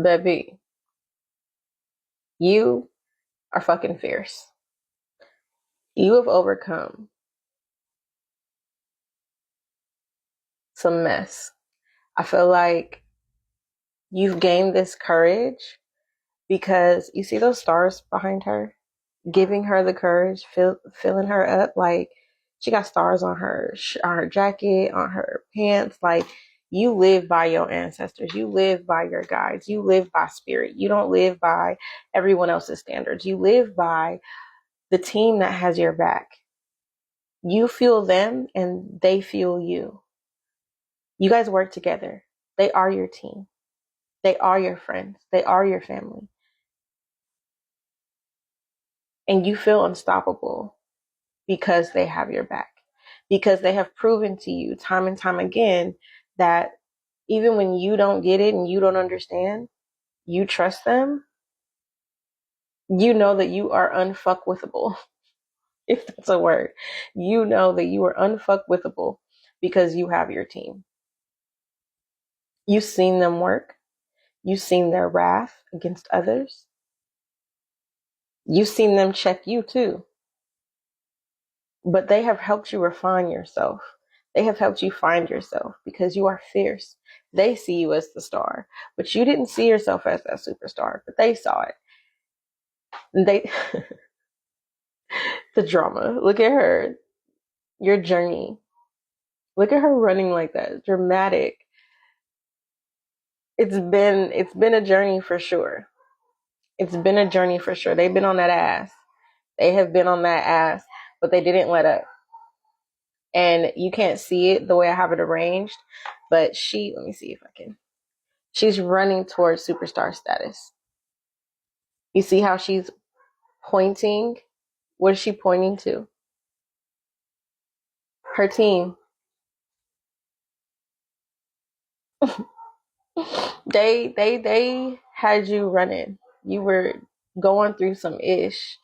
Baby, you are fucking fierce. You have overcome some mess. I feel like you've gained this courage because you see those stars behind her, giving her the courage, filling her up. Like she got stars on her jacket, on her pants. Like you live by your ancestors, you live by your guides, you live by spirit. You don't live by everyone else's standards. You live by the team that has your back. You feel them and they feel you. You guys work together. They are your team. They are your friends. They are your family. And you feel unstoppable because they have your back. Because they have proven to you time and time again that even when you don't get it and you don't understand, you trust them, you know that you are unfuckwithable, if that's a word. You know that you are unfuckwithable because you have your team. You've seen them work. You've seen their wrath against others. You've seen them check you too. But they have helped you refine yourself. They have helped you find yourself because you are fierce. They see you as the star, but you didn't see yourself as that superstar, but they saw it. And they, the drama. Look at her, your journey. Look at her running like that, dramatic. It's been a journey for sure. It's been a journey for sure. They've been on that ass. They have been on that ass, but they didn't let up. And you can't see it the way I have it arranged, but let me see if I can. She's running towards superstar status. You see how she's pointing? What is she pointing to? Her team. They had you running. You were going through some ish,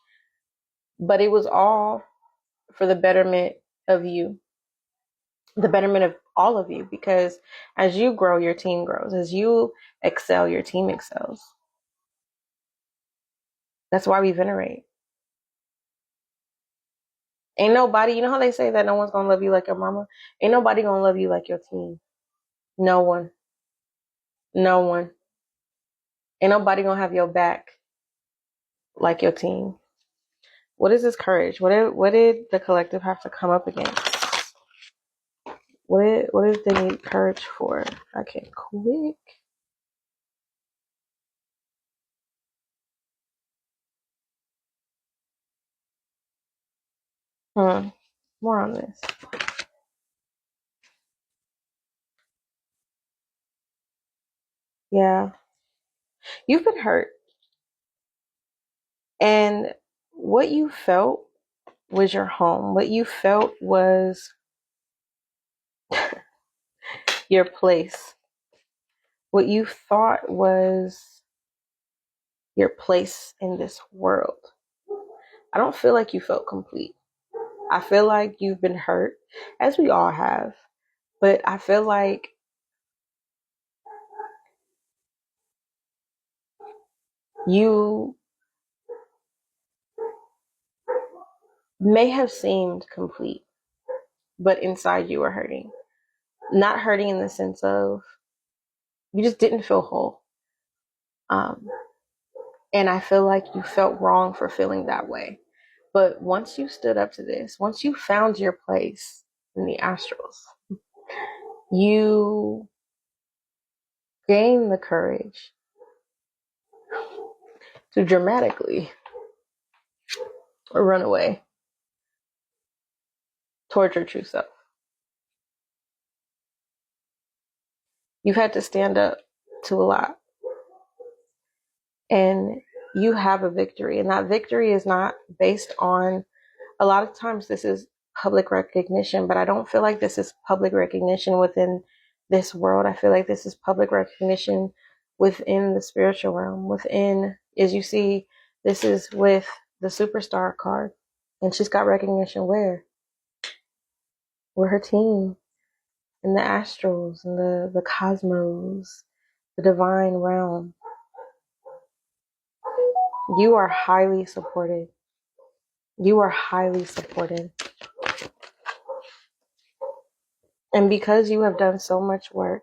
but it was all for the betterment of you, the betterment of all of you, because as you grow, your team grows. As you excel, your team excels. That's why we venerate. Ain't nobody, you know how they say that no one's gonna love you like your mama? Ain't nobody gonna love you like your team. No one. No one. Ain't nobody gonna have your back like your team. What is this courage? What did the collective have to come up against? What did they need courage for? Okay, quick. More on this. Yeah. You've been hurt. And what you felt was your home. What you felt was your place. What you thought was your place in this world. I don't feel like you felt complete. I feel like you've been hurt, as we all have. But I feel like you may have seemed complete, but inside you were hurting. Not hurting in the sense of you just didn't feel whole. Um, and I feel like you felt wrong for feeling that way. But once you stood up to this, once you found your place in the astrals, you gained the courage to dramatically run away towards your true self. You've had to stand up to a lot. And you have a victory. And that victory is not based on, a lot of times this is public recognition, but I don't feel like this is public recognition within this world. I feel like this is public recognition within the spiritual realm, within, as you see, this is with the superstar card. And she's got recognition where? With her team, in the astrals, and the cosmos, the divine realm. You are highly supported. You are highly supported. And because you have done so much work,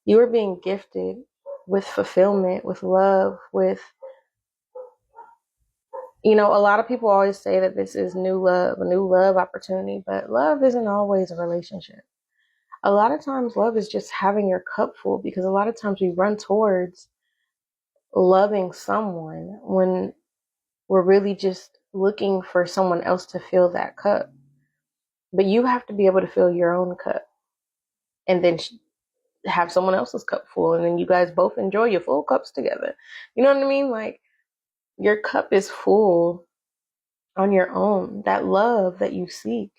you are being gifted with fulfillment, with love, with, a lot of people always say that this is new love, a new love opportunity, but love isn't always a relationship. A lot of times love is just having your cup full, because a lot of times we run towards loving someone when we're really just looking for someone else to fill that cup. But you have to be able to fill your own cup and then have someone else's cup full, and then you guys both enjoy your full cups together. You know what I mean? Like, your cup is full on your own. That love that you seek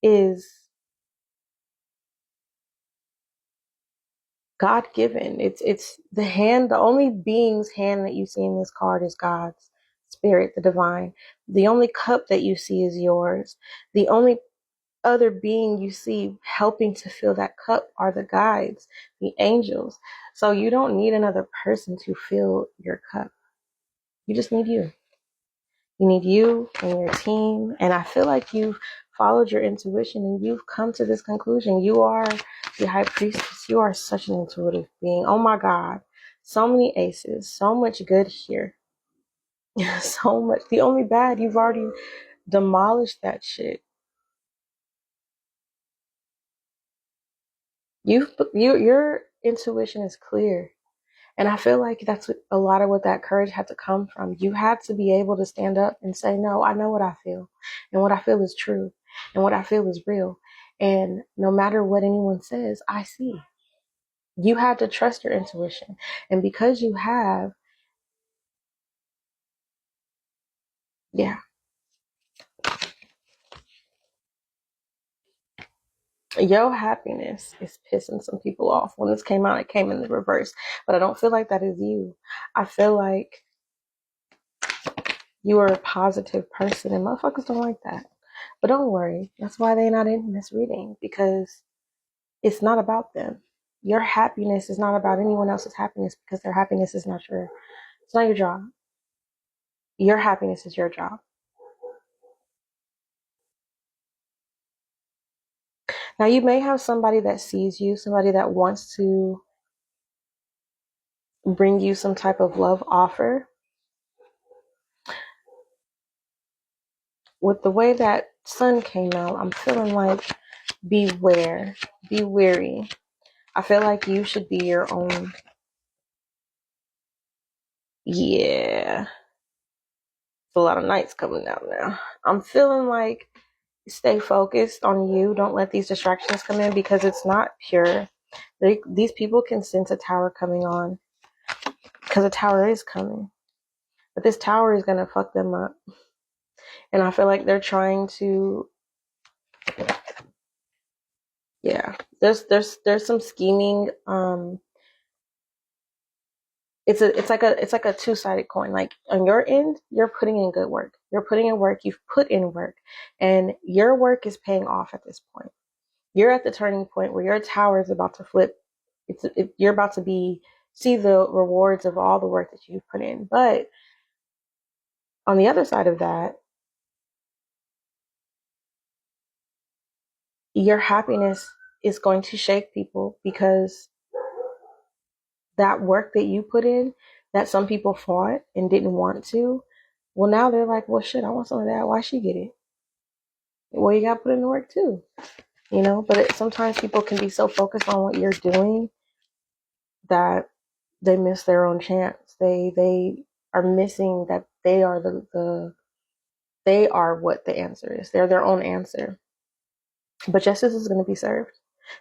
is God given. It's the only being's hand that you see in this card is God's spirit, the divine. The only cup that you see is yours. The only other being you see helping to fill that cup are the guides, the angels. So you don't need another person to fill your cup. You just need you. You need you and your team. And I feel like you've followed your intuition and you've come to this conclusion. You are the high priestess. You are such an intuitive being. Oh my God. So many aces. So much good here. So much. The only bad, you've already demolished that shit. Your intuition is clear. And I feel like that's a lot of what that courage had to come from. You had to be able to stand up and say, no, I know what I feel. And what I feel is true. And what I feel is real. And no matter what anyone says, I see. You had to trust your intuition. And because you have, yeah. Your happiness is pissing some people off. When this came out, it came in the reverse. But I don't feel like that is you. I feel like you are a positive person, and motherfuckers don't like that. But don't worry. That's why they're not in this reading, because it's not about them. Your happiness is not about anyone else's happiness, because their happiness is not it's not your job. Your happiness is your job. Now, you may have somebody that sees you, somebody that wants to bring you some type of love offer. With the way that sun came out, I'm feeling like beware, be wary. I feel like you should be your own. Yeah. It's a lot of nights coming out now. I'm feeling like stay focused on you. Don't let these distractions come in, because it's not pure. These people can sense a tower coming on, because a tower is coming. But this tower is going to fuck them up. And I feel like they're trying to, yeah, there's some scheming. It's like a two-sided coin. Like, on your end, you're putting in good work. You're putting in work. You've put in work, and your work is paying off at this point. You're at the turning point where your tower is about to flip. You're about to see the rewards of all the work that you've put in. But on the other side of that, your happiness is going to shake people, because that work that you put in, that some people fought and didn't want to, well, now they're like, well, shit, I want some of that. Why she get it? Well, you got to put in the work too, But sometimes people can be so focused on what you're doing that they miss their own chance. They are missing that they are they are what the answer is. They're their own answer. But justice is going to be served.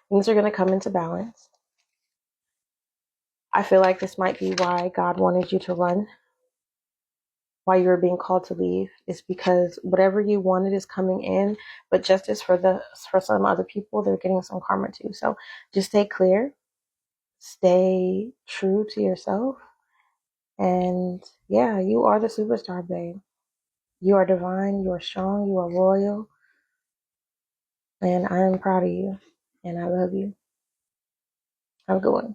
Things are going to come into balance. I feel like this might be why God wanted you to run, why you were being called to leave, is because whatever you wanted is coming in, but justice for some other people, they're getting some karma too. So just stay clear, stay true to yourself, and yeah, you are the superstar, babe. You are divine, you are strong, you are royal, and I am proud of you, and I love you. Have a good one.